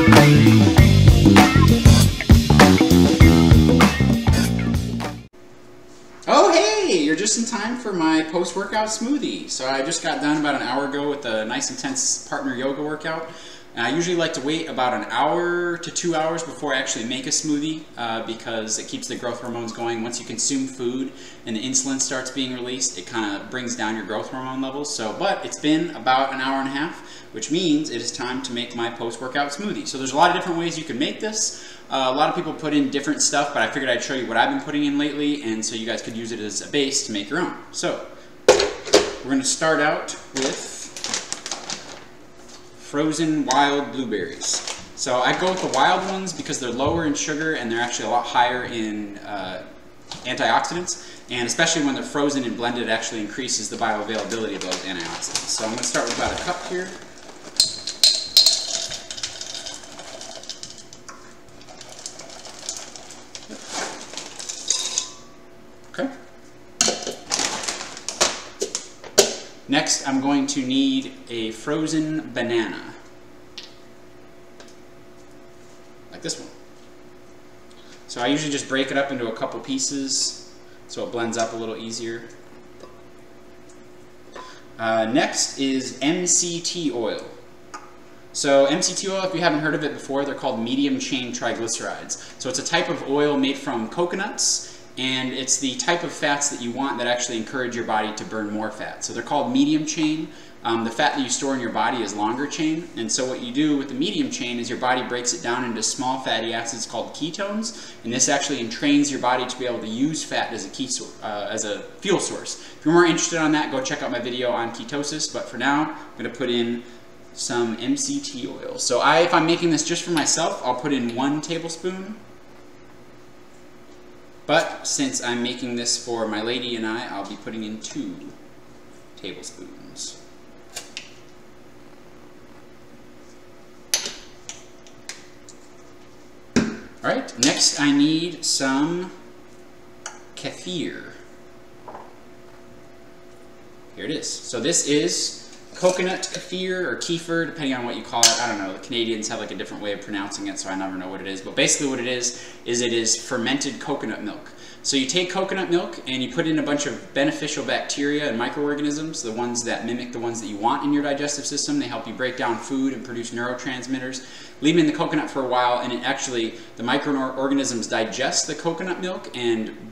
Oh hey, you're just in time for my post-workout smoothie. So I just got done about an hour ago with a nice intense partner yoga workout. And I usually like to wait about an hour to 2 hours before I actually make a smoothie because it keeps the growth hormones going. Once you consume food and the insulin starts being released, it kind of brings down your growth hormone levels. But it's been about an hour and a half, which means it is time to make my post-workout smoothie. So there's a lot of different ways you can make this. A lot of people put in different stuff, but I figured I'd show you what I've been putting in lately, and so you guys could use it as a base to make your own. So we're going to start out with frozen wild blueberries. So I go with the wild ones because they're lower in sugar and they're actually a lot higher in antioxidants, and especially when they're frozen and blended, it actually increases the bioavailability of those antioxidants. So I'm going to start with about a cup here. Okay. Next, I'm going to need a frozen banana, like this one. So I usually just break it up into a couple pieces so it blends up a little easier. Next is MCT oil. So MCT oil, if you haven't heard of it before, they're called medium chain triglycerides. So it's a type of oil made from coconuts, and it's the type of fats that you want that actually encourage your body to burn more fat. So they're called medium chain. The fat that you store in your body is longer chain, and so what you do with the medium chain is your body breaks it down into small fatty acids called ketones, and this actually entrains your body to be able to use fat as a fuel source. If you're more interested on that, go check out my video on ketosis, but for now, I'm going to put in some MCT oil. So if I'm making this just for myself, I'll put in 1 tablespoon. But since I'm making this for my lady and I'll be putting in 2 tablespoons. Alright, next I need some kefir. Here it is. So this is coconut kefir or kefir, depending on what you call it. I don't know, the Canadians have like a different way of pronouncing it, so I never know what it is. But basically what it is it is fermented coconut milk. So you take coconut milk and you put in a bunch of beneficial bacteria and microorganisms, the ones that mimic the ones that you want in your digestive system. They help you break down food and produce neurotransmitters. Leave them in the coconut for a while, and the microorganisms digest the coconut milk and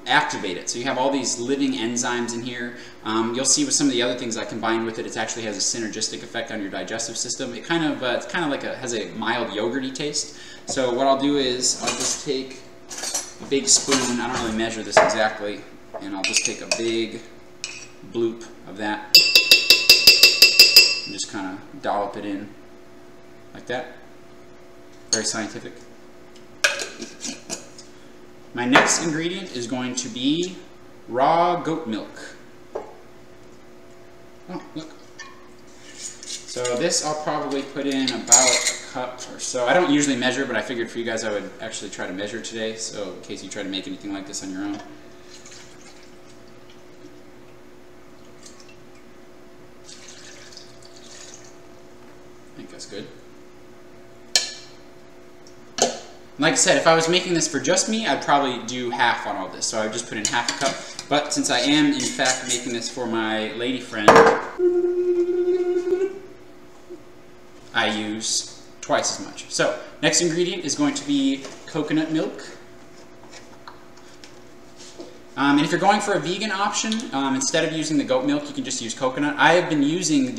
activate it. So you have all these living enzymes in here. You'll see with some of the other things I combine with it, it actually has a synergistic effect on your digestive system. It's kind of like has a mild yogurty taste. So what I'll do is I'll just take a big spoon. I don't really measure this exactly, and I'll just take a big bloop of that and just kind of dollop it in like that. Very scientific. My next ingredient is going to be raw goat milk. Oh, look. So this I'll probably put in about a cup or so. I don't usually measure, but I figured for you guys I would actually try to measure today, so in case you try to make anything like this on your own. I think that's good. Like I said, if I was making this for just me, I'd probably do half on all this. So I would just put in half a cup. But since I am, in fact, making this for my lady friend, I use twice as much. So, next ingredient is going to be coconut milk. And if you're going for a vegan option, instead of using the goat milk, you can just use coconut. I have been using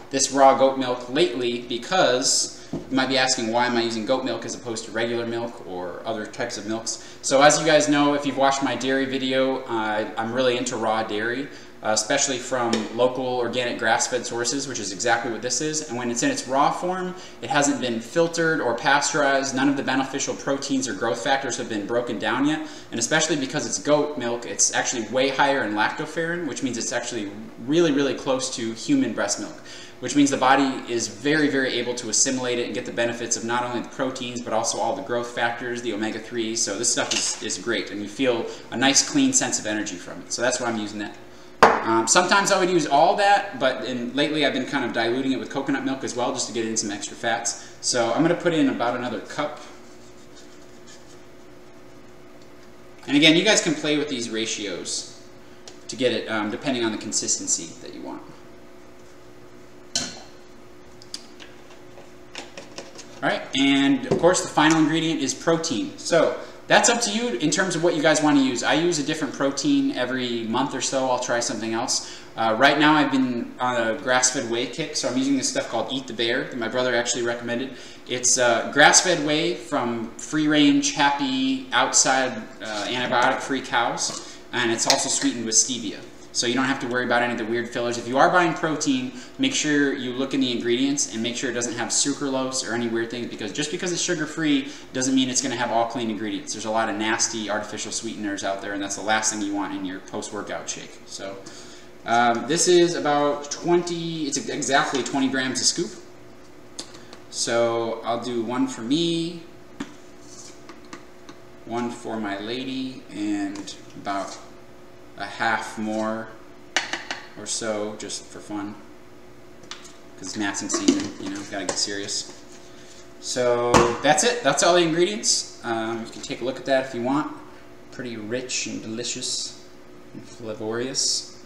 this raw goat milk lately because you might be asking, why am I using goat milk as opposed to regular milk or other types of milks? So as you guys know, if you've watched my dairy video, I'm really into raw dairy, especially from local organic grass-fed sources, which is exactly what this is. And when it's in its raw form, it hasn't been filtered or pasteurized. None of the beneficial proteins or growth factors have been broken down yet. And especially because it's goat milk, it's actually way higher in lactoferrin, which means it's actually really, really close to human breast milk, which means the body is very, very able to assimilate it and get the benefits of not only the proteins, but also all the growth factors, the omega-3s. So this stuff is great, and you feel a nice, clean sense of energy from it. So that's why I'm using that. Sometimes I would use all that, but lately I've been kind of diluting it with coconut milk as well, just to get in some extra fats. So I'm going to put in about another cup. And again, you guys can play with these ratios to get it, depending on the consistency that you want. Alright, and of course the final ingredient is protein. So that's up to you in terms of what you guys want to use. I use a different protein every month or so. I'll try something else. Right now I've been on a grass-fed whey kick, so I'm using this stuff called Eat the Bear that my brother actually recommended. It's grass-fed whey from free-range, happy, outside, antibiotic-free cows, and it's also sweetened with stevia. So you don't have to worry about any of the weird fillers. If you are buying protein, make sure you look in the ingredients and make sure it doesn't have sucralose or any weird things, because just because it's sugar-free doesn't mean it's going to have all clean ingredients. There's a lot of nasty artificial sweeteners out there, and that's the last thing you want in your post-workout shake. So this is about 20, it's exactly 20 grams a scoop. So I'll do one for me, one for my lady, and about a half more or so just for fun, because it's massing season, you know, gotta get serious. So that's it, that's all the ingredients. You can take a look at that if you want. Pretty rich and delicious and flavorious.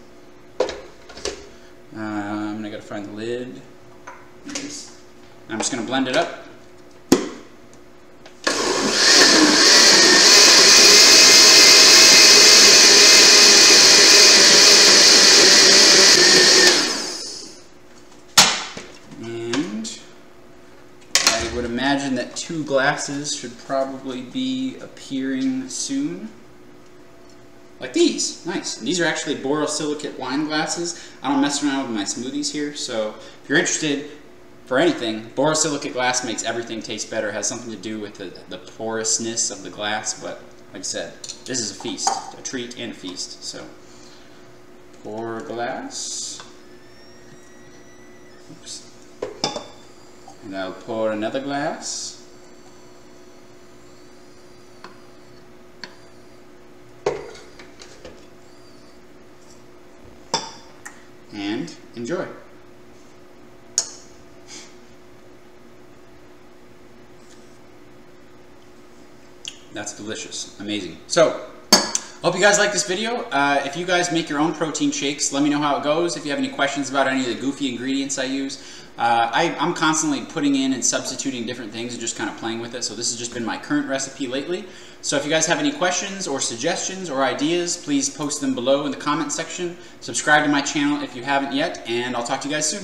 I gotta find the lid. I'm just gonna blend it up. I would imagine that 2 glasses should probably be appearing soon. Like these, nice. And these are actually borosilicate wine glasses. I don't mess around with my smoothies here, so if you're interested for anything, borosilicate glass makes everything taste better. It has something to do with the porousness of the glass, but like I said, this is a feast, a treat and a feast. So, pour glass. Oops. And I'll pour another glass. And enjoy. That's delicious. Amazing. So, hope you guys like this video. If you guys make your own protein shakes, let me know how it goes. If you have any questions about any of the goofy ingredients I use, I'm constantly putting in and substituting different things and just kind of playing with it. So this has just been my current recipe lately. So if you guys have any questions or suggestions or ideas, please post them below in the comment section. Subscribe to my channel if you haven't yet, and I'll talk to you guys soon.